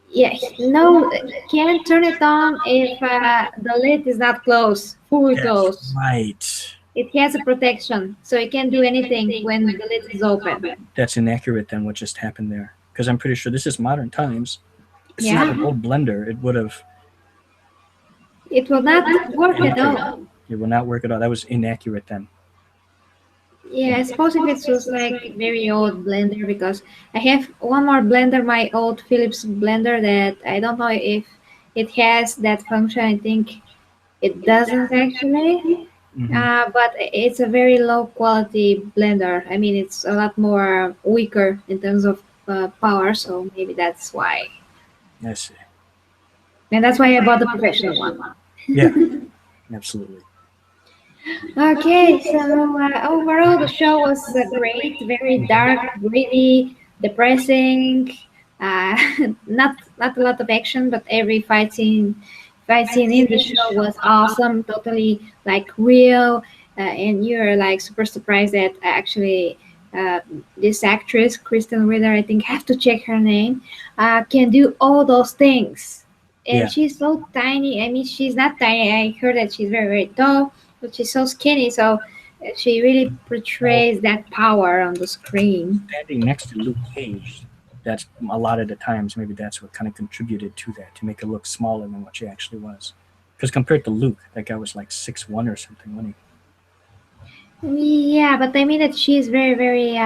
[SPEAKER 1] Yeah, no, can't turn it on if the lid is not closed, fully
[SPEAKER 2] That's
[SPEAKER 1] closed.
[SPEAKER 2] right.
[SPEAKER 1] It has a protection, so it can't do anything when the lid is open.
[SPEAKER 2] That's inaccurate then what just happened there. Because I'm pretty sure this is modern times. It's not
[SPEAKER 1] Yeah,
[SPEAKER 2] an old blender. It would have
[SPEAKER 1] it will not work at
[SPEAKER 2] inaccurate.
[SPEAKER 1] all.
[SPEAKER 2] It will not work at all. That was inaccurate then.
[SPEAKER 1] Yeah, I suppose if it was like very old blender because I have one more blender, my old Philips blender that I don't know if it has that function. I think it doesn't actually.
[SPEAKER 2] Hmm.
[SPEAKER 1] But it's a very low quality blender. I mean, it's a lot more weaker in terms of power, so maybe that's why.
[SPEAKER 2] I see.
[SPEAKER 1] And that's why I bought the professional one.
[SPEAKER 2] Yeah, absolutely.
[SPEAKER 1] Okay, so overall the show was great, very dark, gritty, depressing. Uh, not a lot of action, but every fight scene in the show was awesome, totally like real, and you're like super surprised that actually uh, this actress Krysten Ritter, I think, have to check her name, can do all those things, and
[SPEAKER 2] Yeah,
[SPEAKER 1] she's so tiny. I mean, she's not tiny. I heard that she's very very tall, but she's so skinny, so she really
[SPEAKER 2] well,
[SPEAKER 1] portrays that power on the screen.
[SPEAKER 2] standing next to Luke Cage, that's a lot of the times maybe that's what kind of contributed to that to make it look smaller than what she actually was. Because compared to Luke, that guy was like 6'1" or something, wasn't
[SPEAKER 1] Yeah, but I mean that she's very, very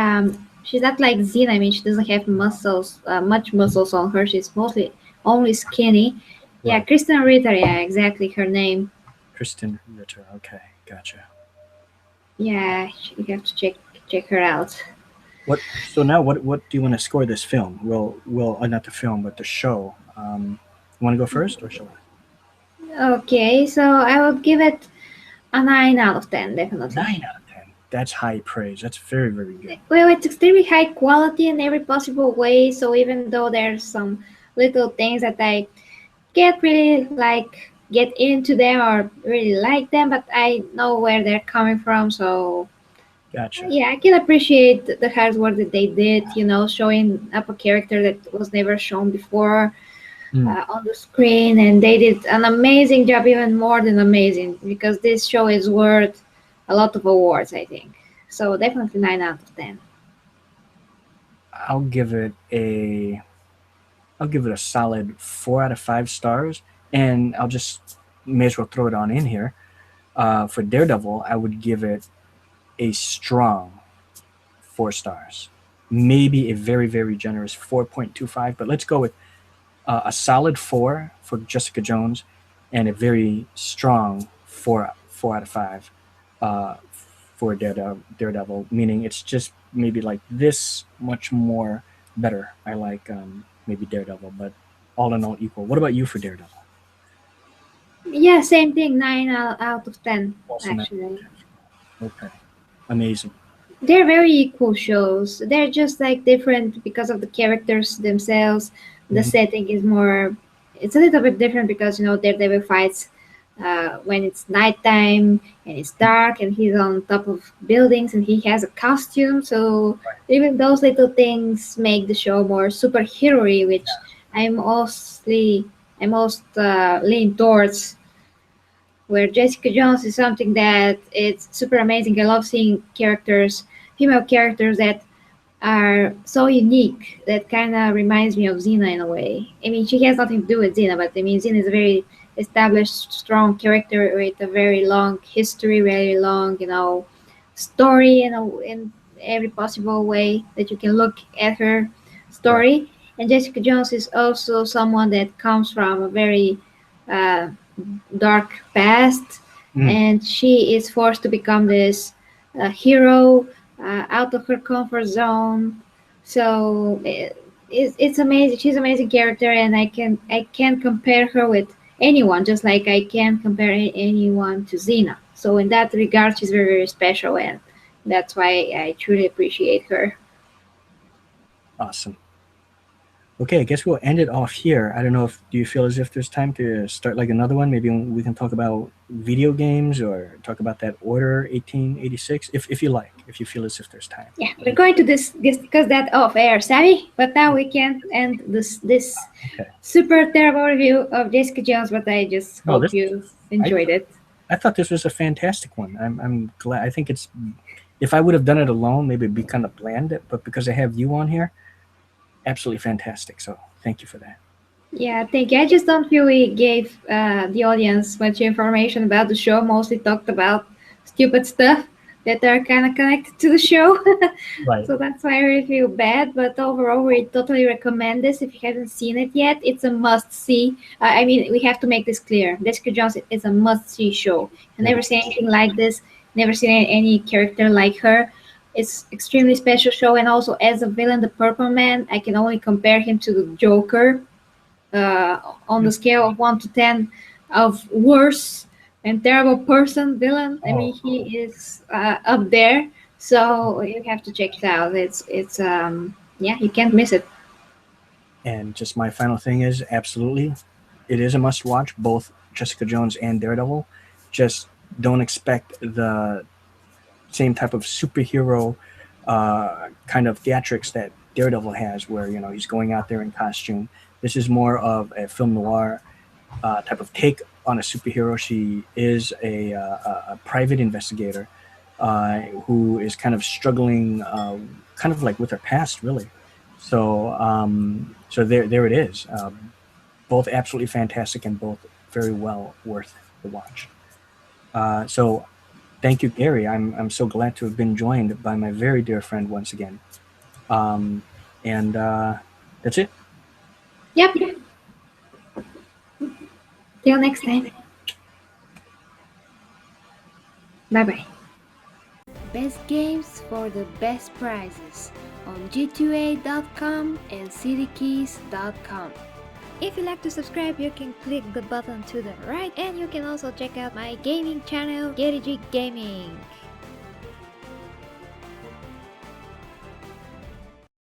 [SPEAKER 1] she's not like Zin. I mean, she doesn't have muscles, much muscles on her. She's mostly only skinny.
[SPEAKER 2] he?
[SPEAKER 1] Yeah,
[SPEAKER 2] Right.
[SPEAKER 1] Kristen Ritter. Yeah, exactly her name.
[SPEAKER 2] Krysten Ritter. Okay, gotcha.
[SPEAKER 1] Yeah, you have to check her out.
[SPEAKER 2] What? So now, what do you want to score this film? Not the film, but the show. You want to go first, or shall I?
[SPEAKER 1] Okay, so I would give it a 9 out of 10, definitely.
[SPEAKER 2] 9 out of 10. That's high praise. That's very, very good.
[SPEAKER 1] Well, it's extremely high quality in every possible way. So even though there's some little things that I can't really like get into them or really like them, but I know where they're coming from. So
[SPEAKER 2] Gotcha.
[SPEAKER 1] yeah, I can appreciate the hard work that they did, showing up a character that was never shown before
[SPEAKER 2] Mm.
[SPEAKER 1] on the screen, and they did an amazing job, even more than amazing, because this show is worth a lot of awards, I think. So definitely 9 out of 10.
[SPEAKER 2] I'll give it a. I'll give it a solid 4 out of 5 stars, and I'll just may as well throw it on in here. For Daredevil, I would give it a strong 4 stars, maybe a very, very generous 4.25. But let's go with a solid 4 for Jessica Jones, and a very strong 4 out of 5 uh, for Daredevil. Meaning it's just maybe like this much more better. I like maybe Daredevil, but all in all equal. What about you for Daredevil?
[SPEAKER 1] Yeah, same thing, 9 out of 10,
[SPEAKER 2] Also not
[SPEAKER 1] actually.
[SPEAKER 2] okay. Amazing.
[SPEAKER 1] They're very equal shows. They're just like different because of the characters themselves. The
[SPEAKER 2] Mhm.
[SPEAKER 1] setting is more, it's a little bit different because, Daredevil fights when it's nighttime and it's dark and he's on top of buildings and he has a costume. So even those little things make the show more superhero-y, which I'm mostly, I most lean towards where Jessica Jones is something that it's super amazing. I love seeing characters, female characters that are so unique that kind of reminds me of Xena in a way. I mean, she has nothing to do with Xena, but I mean, Xena is a very established, strong character with a very long history, very long, story in every possible way that you can look at her
[SPEAKER 2] Right.
[SPEAKER 1] story. And Jessica Jones is also someone that comes from a very uh, dark past,
[SPEAKER 2] Mm.
[SPEAKER 1] and she is forced to become this hero out of her comfort zone. So it's amazing. She's an amazing character, and I can compare her with anyone, just like I can compare anyone to Xena. So in that regard, she's very very special, and that's why I truly appreciate her.
[SPEAKER 2] Awesome. Okay, I guess we'll end it off here. I don't know if do you feel as if there's time to start like another one? Maybe we can talk about video games or talk about that Order 1886, if you like, if you feel as if there's time.
[SPEAKER 1] Yeah, we're going to discuss that off air, Sammy. But now we can end this
[SPEAKER 2] Okay.
[SPEAKER 1] super terrible review of Jessica Jones. But I just
[SPEAKER 2] No,
[SPEAKER 1] hope you enjoyed it.
[SPEAKER 2] I thought this was a fantastic one. I'm glad. I think it's if I would have done it alone, maybe it'd be kind of bland. But because I have you on here, absolutely fantastic. So thank you for that.
[SPEAKER 1] Yeah, thank you. I just don't feel we gave the audience much information about the show. Mostly talked about stupid stuff that are kind of connected to the show.
[SPEAKER 2] Right.
[SPEAKER 1] So that's why I really feel bad. But overall, we totally recommend this. If you haven't seen it yet, it's a must see. I mean, we have to make this clear. Jessica Jones is a must see show. I've never seen anything like this, never seen any character like her. It's extremely special show. And also, as a villain, the Purple Man, I can only compare him to the Joker on the scale of 1 to 10 of worse and terrible person villain. I mean, he is up there. So you have to check it out. It's yeah, you can't miss it.
[SPEAKER 2] And just my final thing is absolutely, it is a must watch, both Jessica Jones and Daredevil. Just don't expect the same type of superhero kind of theatrics that Daredevil has, where he's going out there in costume. This is more of a film noir type of take on a superhero. She is a private investigator who is kind of struggling, kind of like with her past, really. So there it is. Both absolutely fantastic and both very well worth the watch. So thank you, Gary. I'm so glad to have been joined by my very dear friend once again. And that's it.
[SPEAKER 1] Yep. Till next time. Bye bye. Best games for the best prizes on g2a.com and cdkeys.com. If you'd like to subscribe, you can click the button to the right, and you can also check out my gaming channel, Gary G Gaming.